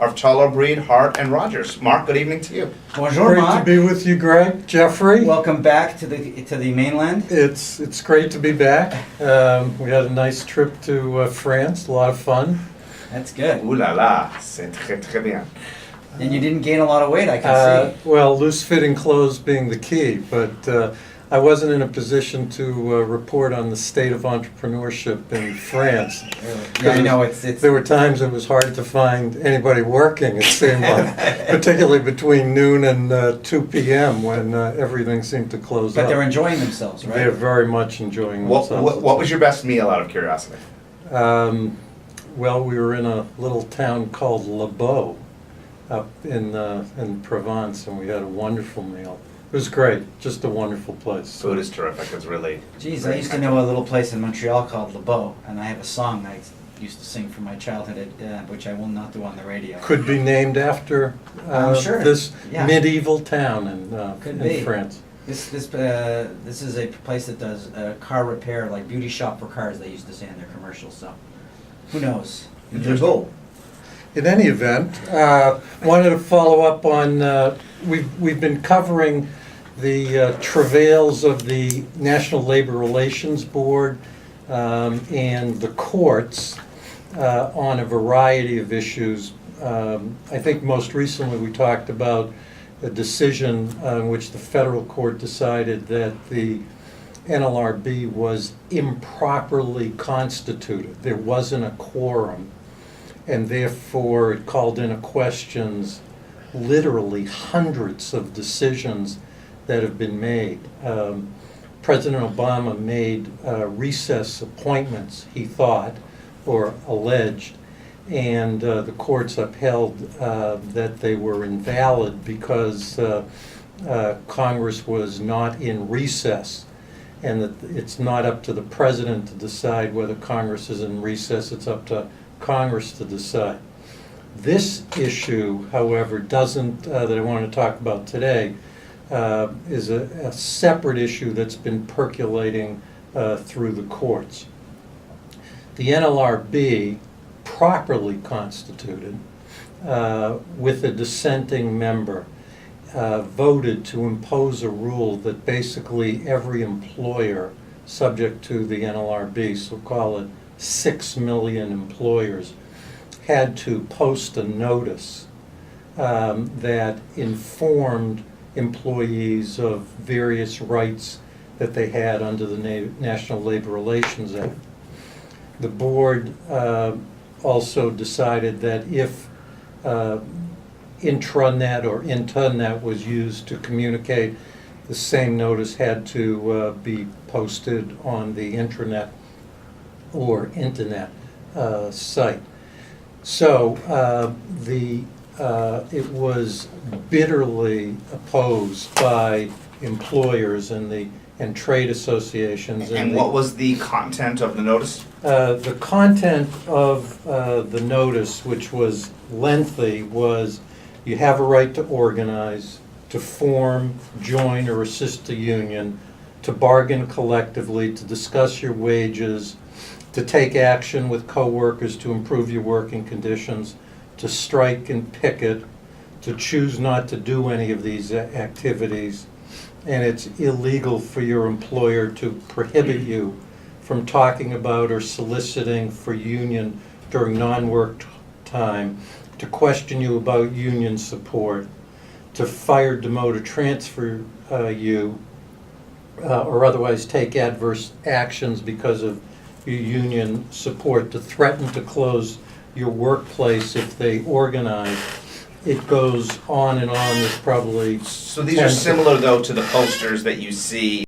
of Charles Breed, Hart, and Rogers. Mark, good evening to you. Bonjour, Great Mark. to be with you, Greg. Jeffrey. Welcome back to the mainland. It's great to be back. We had a nice trip to France, a lot of fun. That's good. Ooh la la, c'est très très bien. And you didn't gain a lot of weight, I can see. Well, loose-fitting clothes being the key, but I wasn't in a position to report on the state of entrepreneurship in France. Yeah, I know it's. There were times it was hard to find anybody working, it seemed like, particularly between noon and 2 p.m. when everything seemed to close But up. they're enjoying themselves, right? They're very much enjoying themselves. What was your best meal, out of curiosity? Well, we were in a little town called Le Beau up in Provence, and we had a wonderful meal. It was great, just a wonderful place. Food is terrific. It's really. Geez, I used to know a little place in Montreal called Le Beau, and I have a song I used to sing from my childhood, which I will not do on the radio. Could be named after Sure. this Yeah. medieval town Could in be. France. This is a place that does car repair, like beauty shop for cars. They used to say in their commercials. So, who knows? Le Beau. In any event, wanted to follow up on, we've been covering the travails of the National Labor Relations Board and the courts on a variety of issues. I think most recently we talked about a decision in which the federal court decided that the NLRB was improperly constituted. There wasn't a quorum, and therefore it called into questions literally hundreds of decisions that have been made. President Obama made recess appointments, he thought, or alleged, and the courts upheld that they were invalid because Congress was not in recess, and that it's not up to the president to decide whether Congress is in recess, it's up to Congress to decide. This issue, however, doesn't, that I want to talk about today, is a separate issue that's been percolating through the courts. The NLRB, properly constituted, with a dissenting member, voted to impose a rule that basically every employer subject to the NLRB, so call it 6 million employers, had to post a notice that informed employees of various rights that they had under the National Labor Relations Act. The board also decided that if intranet or internet was used to communicate, the same notice had to be posted on the intranet or internet site. So it was bitterly opposed by employers and trade associations. And what was the content of the notice? The content of the notice, which was lengthy, was you have a right to organize, to form, join, or assist a union, to bargain collectively, to discuss your wages, to take action with coworkers to improve your working conditions, to strike and picket, to choose not to do any of these activities, and it's illegal for your employer to prohibit you from talking about or soliciting for union during non-work time, to question you about union support, to fire, demote, or transfer you, or otherwise take adverse actions because of your union support, to threaten to close your workplace if they organize. It goes on and on. There's probably So these are similar, though, to the posters that you see